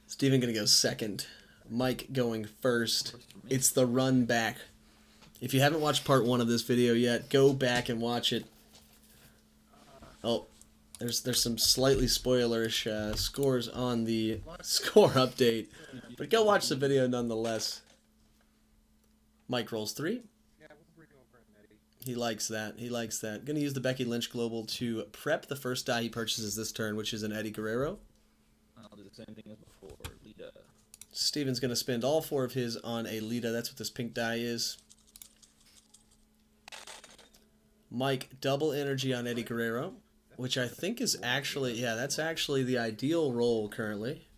Steven gonna go second. Mike going first. It's the run back. If you haven't watched part one of this video yet, go back and watch it. Oh, there's some slightly spoilerish scores on the score update, but go watch the video nonetheless. Mike rolls 3. He likes that. He likes that. Going to use the Becky Lynch Global to prep the first die he purchases this turn, which is an Eddie Guerrero. I'll do the same thing as before. Lita. Steven's going to spend all 4 of his on a Lita. That's what this pink die is. Mike, double energy on Eddie Guerrero, which I think is actually, yeah, that's actually the ideal roll currently.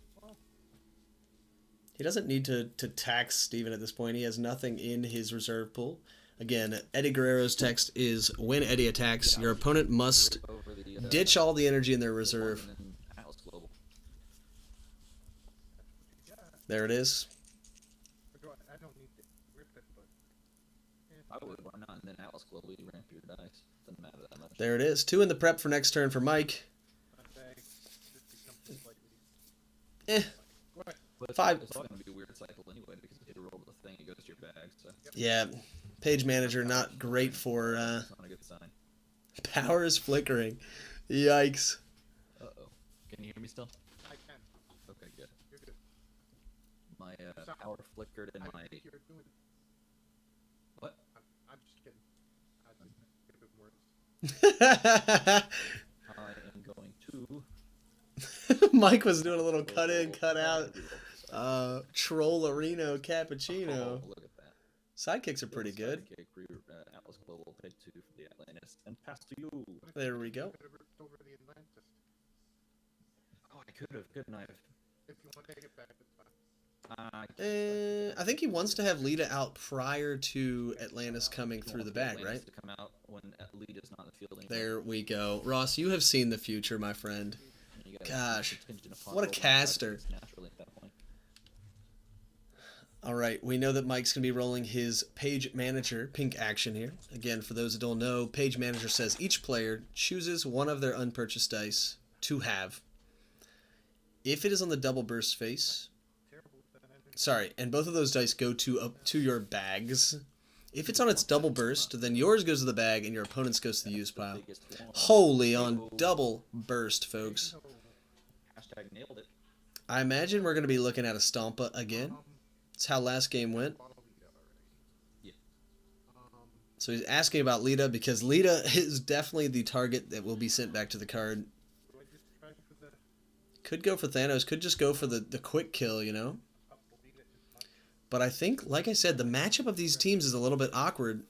He doesn't need to tax Steven at this point. He has nothing in his reserve pool. Again, Eddie Guerrero's text is, when Eddie attacks, your opponent must ditch all the energy in their reserve. There it is. There it is. 2 in the prep for next turn for Mike. 5. It's all going to be a weird cycle anyway because if you roll the thing, it goes to your bag. So. Yeah, Page Manager not great for. That's not a good sign. Power is flickering. Yikes. Uh-oh. Can you hear me still? I can. Okay, good. You're good. My power flickered and my... What? I'm just kidding. I am going to... Mike was doing a little cut in, cut out. Trollerino Cappuccino. Oh, look at that. Sidekicks are pretty good. Sidekick, Atlas Global, pay 2 for the Atlantis, and pass to you. There we go. Oh, I could have, couldn't I? If you want to take it back, it's fine. I think he wants to have Lita out prior to Atlantis coming through the bag, right? To come out when Lita's not in the field anymore. There we go. Ross, you have seen the future, my friend. Gosh, what a caster. All right, we know that Mike's going to be rolling his Page Manager pink action here. Again, for those that don't know, Page Manager says each player chooses one of their unpurchased dice to have. If it is on the double burst face, sorry, and both of those dice go to your bags. If it's on its double burst, then yours goes to the bag and your opponent's goes to the use pile. Holy on double burst, folks. Nailed it. I imagine we're going to be looking at a Stompa again. That's how last game went. Yeah. So he's asking about Lita because Lita is definitely the target that will be sent back to the card. Could go for Thanos. Could just go for the quick kill, you know. But I think, like I said, the matchup of these teams is a little bit awkward.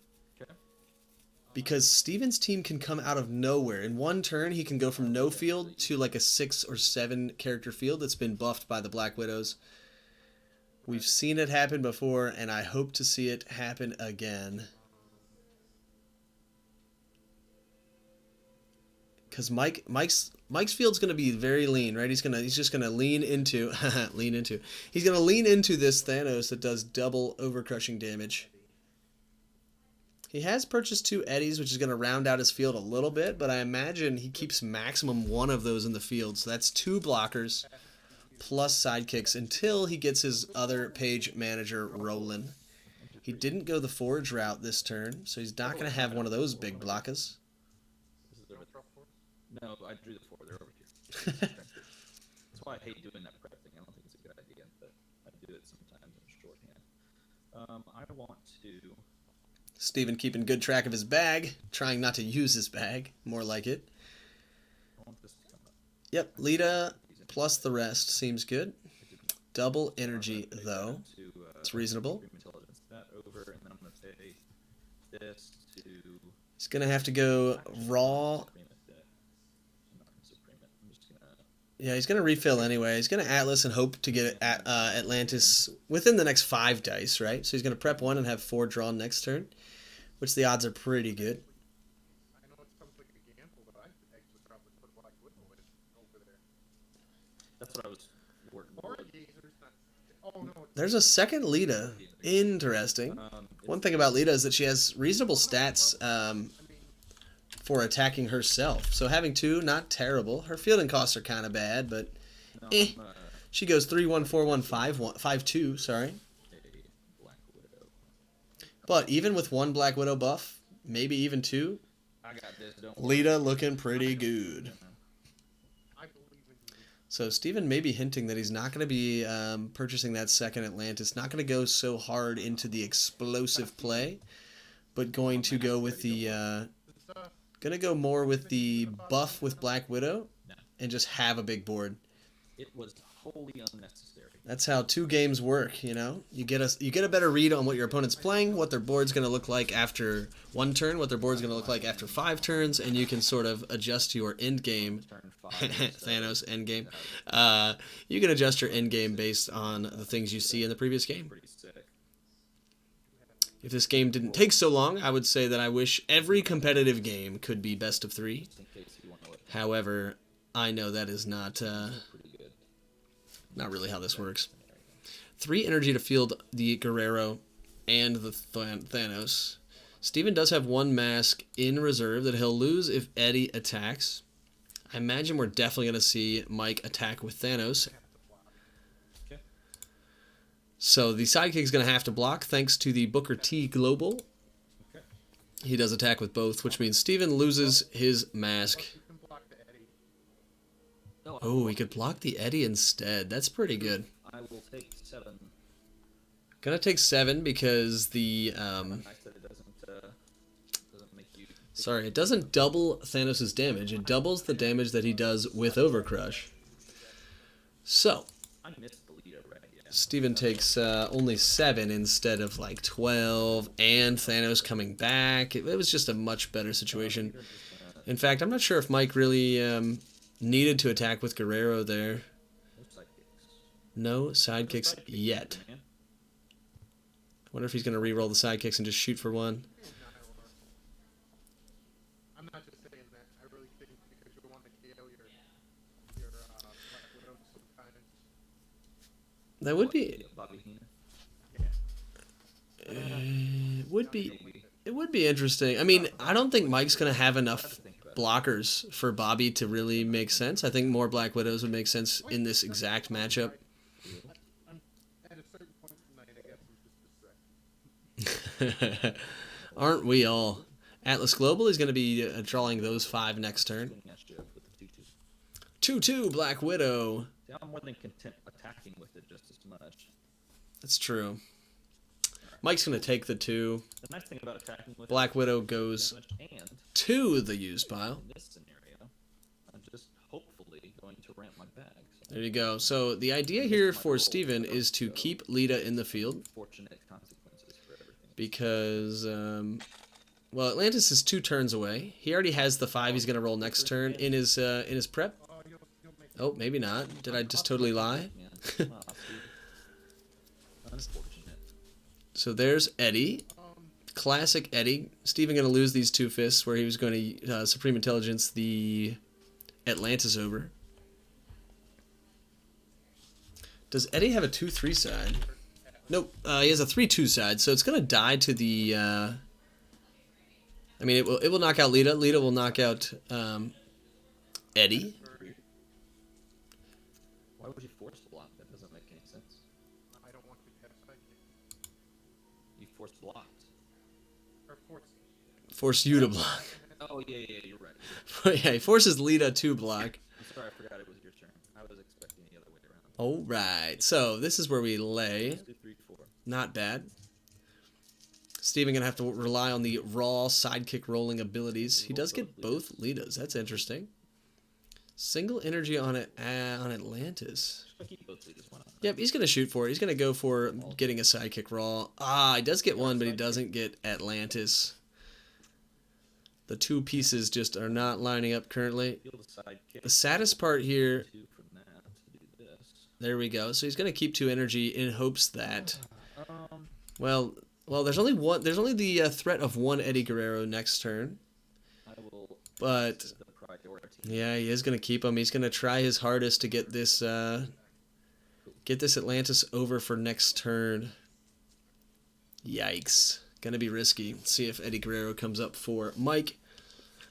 Because Steven's team can come out of nowhere. In one turn, he can go from no field to like a 6 or 7 character field that's been buffed by the Black Widows. We've seen it happen before, and I hope to see it happen again. Because Mike's field's gonna be very lean, right? He's just gonna lean into He's gonna lean into this Thanos that does double overcrushing damage. He has purchased 2 Eddies, which is going to round out his field a little bit, but I imagine he keeps maximum 1 of those in the field. So that's 2 blockers plus sidekicks until he gets his other Page Manager rolling. He didn't go the Forge route this turn, so he's not going to have one of those big blockers. No, I drew the 4. They're over here. That's why I hate doing that prep thing. I don't think it's a good idea, but I do it sometimes in shorthand. I want to... Steven keeping good track of his bag, trying not to use his bag, more like it. Yep, Lita plus the rest seems good. Double energy, though. It's reasonable. He's going to have to go raw. Yeah, he's going to refill anyway. He's going to Atlas and hope to get Atlantis within the next 5 dice, right? So he's going to prep 1 and have 4 drawn next turn, which the odds are pretty good. I know it sounds like a gamble, but I could actually probably put Black Widow over there. That's what I was working for. There's a second Lita. Interesting. One thing about Lita is that she has reasonable stats for attacking herself. So having 2, not terrible. Her fielding costs are kind of bad, but No, Eh. I'm She goes 3-1-4-1-5-2. Sorry. a Black Widow. But even with one Black Widow buff, maybe even two, I got this. Don't Lita worry. looking pretty good. I believe in you. So Steven may be hinting that he's not going to be purchasing that second Atlantis. Not going to go so hard into the explosive play, but going to go with the It's, going to go more with the buff with Black Widow No, and just have a big board. it was wholly unnecessary. That's how 2 games work, you know? You get a better read on what your opponent's playing, what their board's going to look like after 1 turn, what their board's going to look like after 5 turns, and you can sort of adjust your end game. Turn 5. Thanos end game. You can adjust your end game based on the things you see in the previous game. Pretty sick. If this game didn't take so long, I would say that I wish every competitive game could be best of 3. Just in case you want to look. However, I know that is not Pretty good. not really how this works. 3 energy to field the Guerrero and the Thanos. Steven does have 1 mask in reserve that he'll lose if Eddie attacks. I imagine we're definitely going to see Mike attack with Thanos. Okay. So the sidekick is going to have to block thanks to the Booker T Global. Okay. He does attack with both, which means Steven loses his mask. You can block the Eddie. No, Oh, he could block the Eddie instead. That's pretty good. I will take 7. Gonna take 7 because the I said it doesn't make you. sorry, it doesn't double Thanos' damage. It doubles the damage that he does with Overcrush. So I missed the leader, right? Yeah. Steven takes only 7 instead of like 12, and Thanos coming back. It was just a much better situation. In fact, I'm not sure if Mike really needed to attack with Guerrero there. No sidekicks. No sidekicks yet. Man. Wonder if he's going to re-roll the sidekicks and just shoot for 1. I'm not just saying that. I really think because you want to KO your Black Widow sometimes. That would be Bobby Heenan. would be Maybe. it would be interesting. I mean, I don't think Mike's going to have enough blockers for Bobby to really make sense. I think more Black Widows would make sense in this exact matchup. I'm at a certain point in the night, I guess I'm just distracted. Aren't we all? Atlas Global is going to be drawing those 5 next turn. Swing at you with the 2-2. 2-2 Black Widow. See, I'm more than content attacking with it just as much. That's true. Mike's going to take the 2. The nice thing about attacking with Black it Widow is goes damage, and to the use pile. in this scenario, I'm just hopefully going to ramp my bag. So There you go. So the idea here for Steven is to keep Lita in the field unfortunate consequences for everything. because, well, Atlantis is 2 turns away. He already has the 5 he's going to roll next turn in his prep. Oh, you'll make Oh, maybe not. Did I just totally lie? Man, unfortunate. So there's Eddie. Classic Eddie. Steven going to lose these 2 fists where he was going to Supreme Intelligence the Atlantis over. Does Eddie have a 2-3 side? Nope. He has a 3-2 side, so it's going to die to the... I mean, it will knock out Lita. Lita will knock out Eddie. Why would you force block? That doesn't make any sense. I don't want to have sidekick. You force blocked. Or force. Force you to block. Oh yeah, you're right. Yeah, he forces Lita to block. I'm sorry, I forgot it was your turn. I was expecting the other way around. All right. So this is where we lay. Let's do 3-4. Not bad. Steven gonna have to rely on the raw sidekick rolling abilities. He does get both Litas. That's interesting. Single energy on it on Atlantis. I'll keep both leaders. Why not? Yep, he's gonna shoot for it. He's gonna go for getting a sidekick raw. Ah, he does get one, but he doesn't get Atlantis. The 2 pieces just are not lining up currently. Feel the sidekick. The saddest part here. 2 from that to do this. There we go. So he's gonna keep 2 energy in hopes that. Um, Well, there's only one. There's only the threat of 1 Eddie Guerrero next turn. I will. But The priority. yeah, he is gonna keep him. He's gonna try his hardest to get this Atlantis over for next turn. Yikes. Gonna be risky. See if Eddie Guerrero comes up for Mike.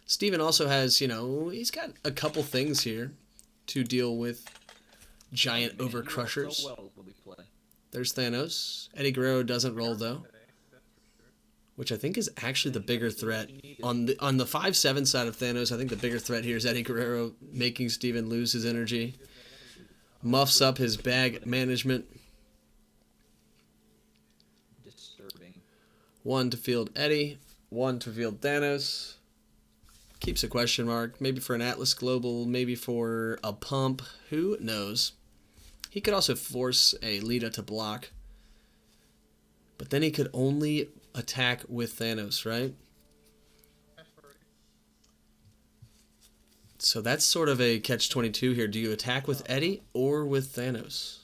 Steven also has, he's got a couple things here to deal with giant Man, you roll overcrushers. so well when we play. There's Thanos. Eddie Guerrero doesn't roll though, Today, that's for sure. which I think is actually the bigger threat. You need On the 5-7 side of Thanos, I think the bigger threat here is Eddie Guerrero making Steven lose his energy. Muffs up his bag management. disturbing. 1 to field Eddie, 1 to field Thanos. Keeps a question mark. Maybe for an Atlas Global, maybe for a pump. Who knows? He could also force a Lita to block. But then he could only attack with Thanos, right? That's already. So that's sort of a catch-22 here. Do you attack with Eddie or with Thanos?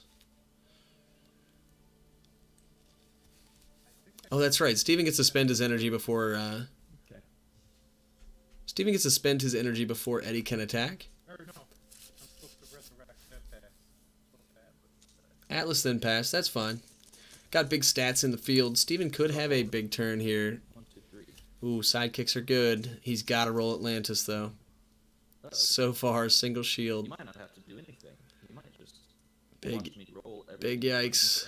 Oh, that's right. Steven gets to spend his energy before... Okay. Steven gets to spend his energy before Eddie can attack. Or no. I'm supposed to resurrect that pass. Supposed to have it. Atlas then pass. That's fine. Got big stats in the field. Steven could have a big turn here. 1, 2, 3. Ooh, sidekicks are good. He's got to roll Atlantis, though. Uh-oh. So far, single You shield. might not have to do anything. You might just Big, watch me roll big everything. yikes.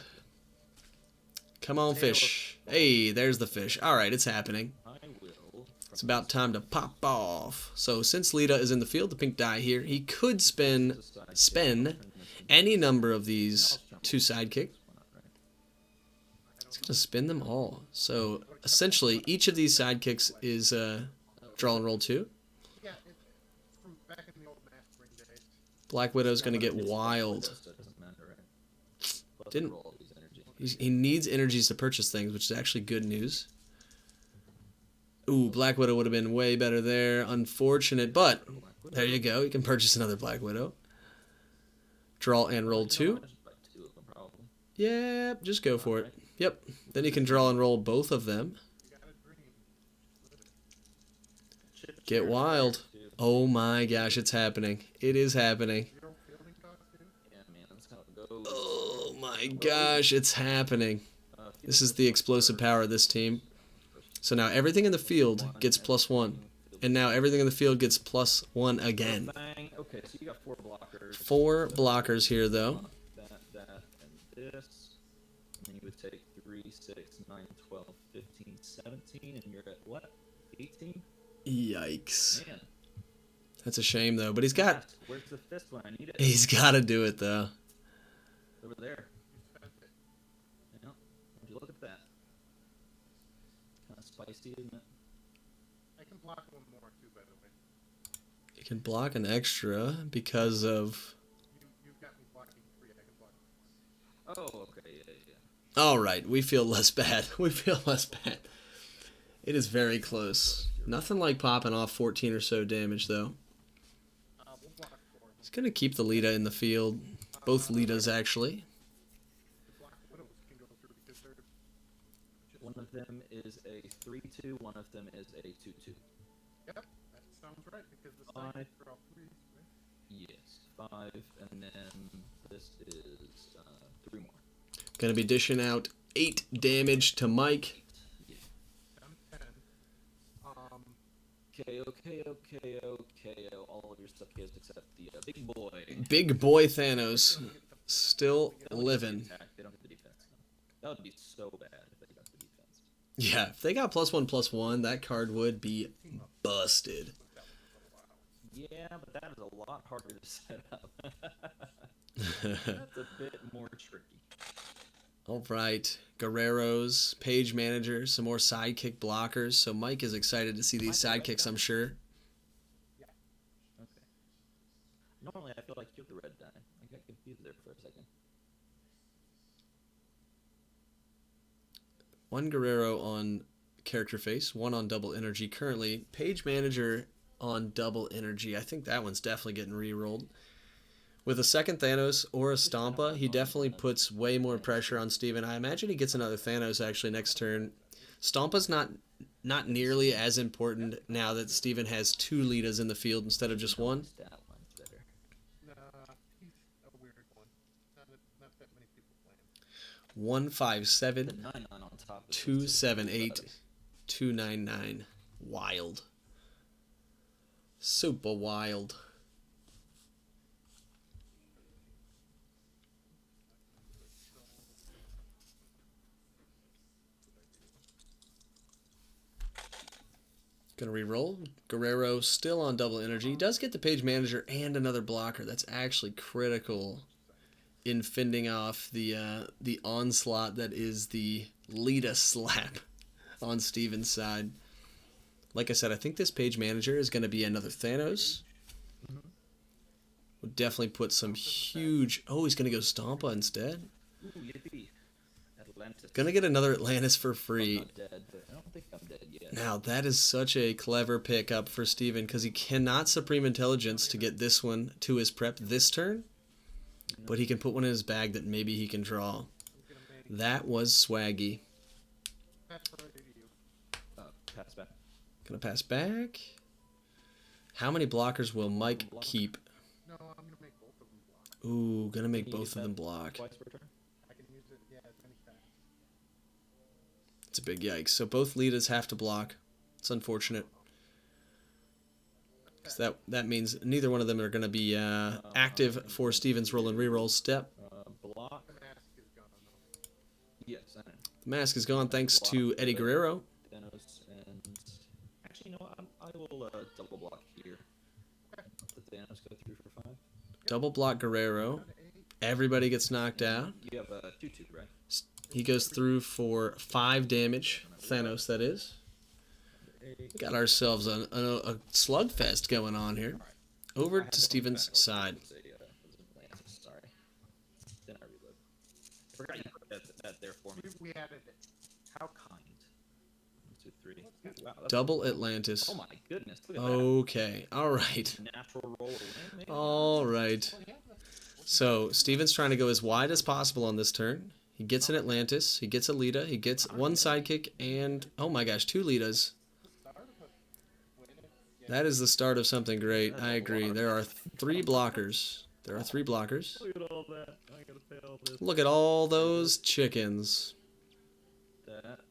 Come on, fish. Hey, there's the fish. All right, it's happening. I will. It's about time to pop off. So since Lita is in the field, the pink die here, he could spend any number of these 2 sidekicks. He's going to spin them all. So essentially, each of these sidekicks is draw and roll 2. Yeah, it's from back in the old mastering days. Black Widow's going to get wild. So it doesn't matter, right? Plus Didn't- roll all these energy. He needs energies to purchase things, which is actually good news. Ooh, Black Widow would have been way better there. Unfortunate, but there you go. You can purchase another Black Widow. Draw and roll 2. Just buy 2 of them, probably. Yep, just go for it. Yep. Then you can draw and roll both of them. You got a dream. Get wild. Oh my gosh, it's happening. It is happening. Zero fielding cost, dude. Yeah, man, that's how it goes. Oh my gosh, it's happening. This is the explosive power of this team. So now everything in the field gets +1. And now everything in the field gets +1 again. Bang. Okay, so you got 4 blockers. 4 blockers here, though. That, and this. And then you would take 3, 6, 9, 12, 15, 17, and you're at what? 18? Yikes. Man. That's a shame, though. But he's got... Where's the fist when I need it? He's got to do it, though. Over there. You spent it. Yeah. Would you look at that? Kind of spicy, isn't it? I can block one more too, by the way. You can block an extra because of... You've got me blocking 3. I can block 4. Oh, okay, yeah. All right, we feel less bad. We feel less bad. It is very close. Nothing like popping off 14 or so damage, though. We'll block 4. He's going to keep the Lita in the field. Both Litas, actually. The block widows can go through because they're just One of them is a 3-2, one of them is a 2-2. Yep, that sounds right because the Five. side are all 3s, right? Yes, 5, and then this is 3 more. Going to be dishing out 8 damage to Mike. Yeah. Down to 10. KO, all of your stuff KOs except the big boy. Big boy Thanos. Still living. They don't get the defense. That would be so bad if they got the defense. Yeah, if they got +1/+1, that card would be busted. Yeah, but that is a lot harder to set up. That's a bit more tricky. All right, Guerreros, Page Manager, some more sidekick blockers. So Mike is excited to see these sidekicks, I'm sure. Okay. Normally, I feel like you have the red die. I got confused there for a second. 1 Guerrero on character face, 1 on double energy. Currently, Page Manager on double energy. I think that one's definitely getting re-rolled. With a second Thanos or a Stompa, he definitely puts way more pressure on Steven. I imagine he gets another Thanos actually next turn. Stompa's not nearly as important now that Steven has 2 Litas in the field instead of just 1. Stat line's better. Nah, he's a weird one. Not that many people play him. 157, The 9 on top. Is 278, 299. Wild. Super wild. Gonna re-roll. Guerrero still on double energy. He does get the page manager and another blocker. That's actually critical in fending off the onslaught that is the Lita slap on Steven's side. Like I said, I think this page manager is going to be another Thanos. Would definitely put some huge... Oh, he's going to go Stompa instead. Ooh, yippee. Atlantis. Gonna get another Atlantis for I'm free. not dead, but I don't think I'm dead yet. Now, that is such a clever pickup for Steven because he cannot Supreme Intelligence to get this one to his prep this turn. But he can put one in his bag that maybe he can draw. That was swaggy. Pass back. Gonna pass back. How many blockers will Mike keep? No, I'm gonna make both of them block. Ooh, gonna make Can you both use of them that block. Twice per turn? I can use it, yeah, as many times. It's a big yikes. So both Litas have to block. It's unfortunate. Because that means neither one of them are going to be active for Steven's roll and reroll step. Block. The mask is gone though. Yes, I know. The mask is gone thanks to Eddie Guerrero. Thanos and actually, you know what? I will double block here. Let Thanos go through for 5. Double block Guerrero. Everybody gets knocked out. You have a 2/2, right? He goes through for 5 damage. Thanos, that is. Got ourselves a slugfest going on here. Over to Steven's side. Sorry. Then I reload. I forgot you put that there for me. We added it. How kind. 1, 2, 3. Wow, that's Double Atlantis. Oh my goodness. Look at Okay, alright. that. Natural roll away, maybe? Alright. So, Steven's trying to go as wide as possible on this turn. He gets an Atlantis, he gets a Lita, he gets 1 sidekick, and, oh my gosh, 2 Litas. That is the start of something great. I agree. There are 3 blockers. There are 3 blockers. Look at all that. I gotta pay all this. Look at all those chickens. That.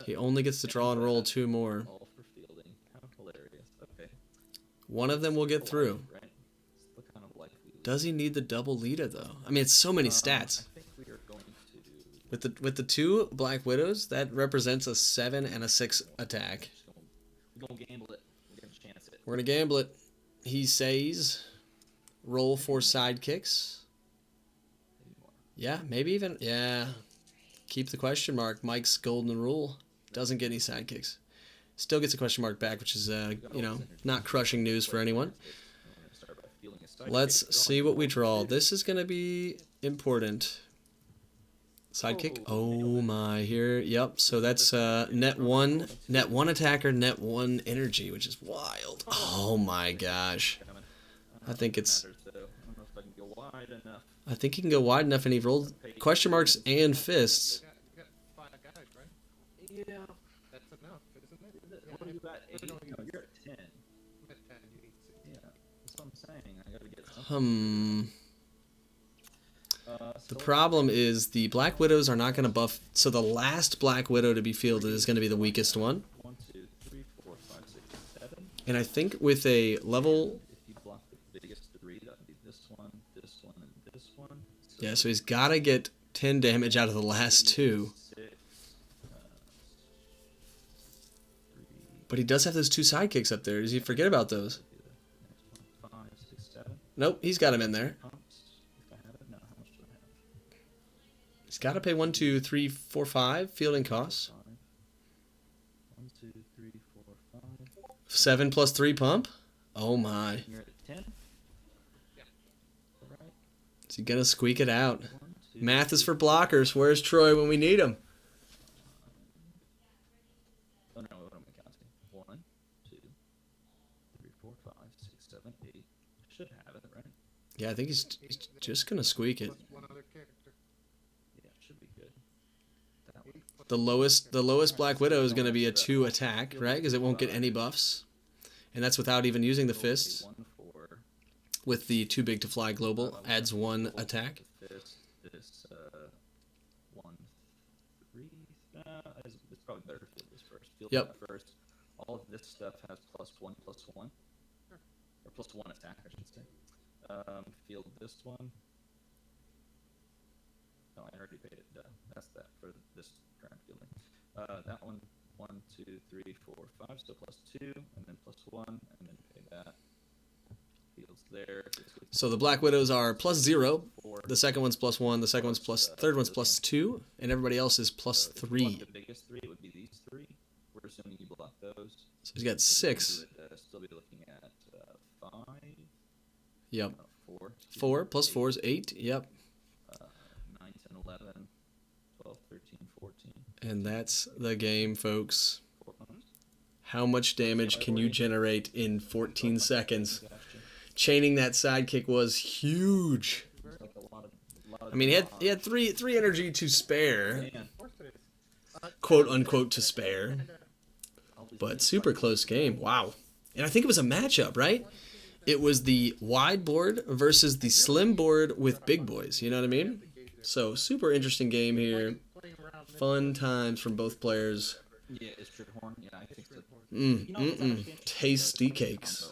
He only gets to draw and roll 2 more. All for fielding. How hilarious. Okay. One of them will get through. Right? It's the kind of life we live. Does he need the double Lita, though? I mean, it's so many stats. I think we are going to... With the 2 Black Widows, that represents a 7 and a 6 attack. We're gonna gamble it. We're gonna chance it. We're going to gamble it. He says, roll 4 sidekicks. Maybe more. Yeah, maybe even, yeah. Keep the question mark. Mike's golden rule. Doesn't get any sidekicks. Still gets a question mark back, which is, not crushing news for anyone. I'm gonna start by fielding a sidekick. Let's see what we draw. This is going to be important. Sidekick. Oh my, here. Yep. So that's net one attacker, net 1 energy, which is wild. Oh my gosh. I think it's. I don't know if I can go wide enough. I think he can go wide enough, and he rolled question marks and fists. You got 5 guys, right? Yeah. That's enough, isn't it? What are you at? 8? No, No, you're at 10. I'm at 10, you need 6. Yeah. That's what I'm saying. I gotta get something. The problem is the Black Widows are not going to buff. So the last Black Widow to be fielded is going to be the weakest one. 1, 2, 3, 4, 5, 6, 7. And I think with a level. If you block the biggest 3, that would be this one, and this one. So Yeah, so he's got to get 10 damage out of the last 2. 6, 3. But he does have those 2 sidekicks up there. Does he forget about those? Next one, 5, 6, 7. Nope, he's got him in there. Pumps. If I have it, no. How much do I have? He's got to pay 1, 2, 3, 4, 5 fielding costs. 5. 1, 2, 3, 4, 5. 7 plus 3 pump. Oh my. You're at 10. Yeah. All right. Is he going to squeak it out? 1, 2. Math is for blockers. Where's Troy when we need him? Oh no, what am I counting? 1, 2, 3, 4, 5, 6, 7, 8. Should have it, right? Yeah, I think he's just going to squeak it. Plus 1 other character. Yeah, it should be good. That one. 8 plus The lowest Black Widow is going to be a 2 attack, right? Because it won't get any buffs. And that's without even using the fists. 1 for With the too big to fly global, adds 1 attack. this, 1, 3. It's probably better to field this first. Field Yep. that first. All of this stuff has +1, +1. Or +1 attack, I should say. Field this one. No, I already paid it. That's that for this current fielding. That one, 1, 2, 3, 4, 5. So +2, and then +1, and then pay that. Heals there. So the Black Widows are +0. 4. The second one's +1. The second one's third one's +2, and everybody else is +3. The biggest 3 would be these 3. We're assuming you block those. So he's got So you 6. would still be looking at 5. Yep. 4. 4 plus 4 is 8. Yep. 9, 10, 11, 12, 13, 14. And that's the game, folks. 4 pounds. How much damage can you generate in 14 seconds? Gotcha. Chaining that sidekick was huge. It's like a lot of I mean, he had three energy to spare, Man, Of course it is. quote unquote to spare, but super close game. Wow. And I think it was a matchup, right? It was the wide board versus the slim board with big boys. You know what I mean? So super interesting game here. Playing around this Fun times from both players. yeah, is Triggerhorn? Yeah, I think so. Tasty cakes.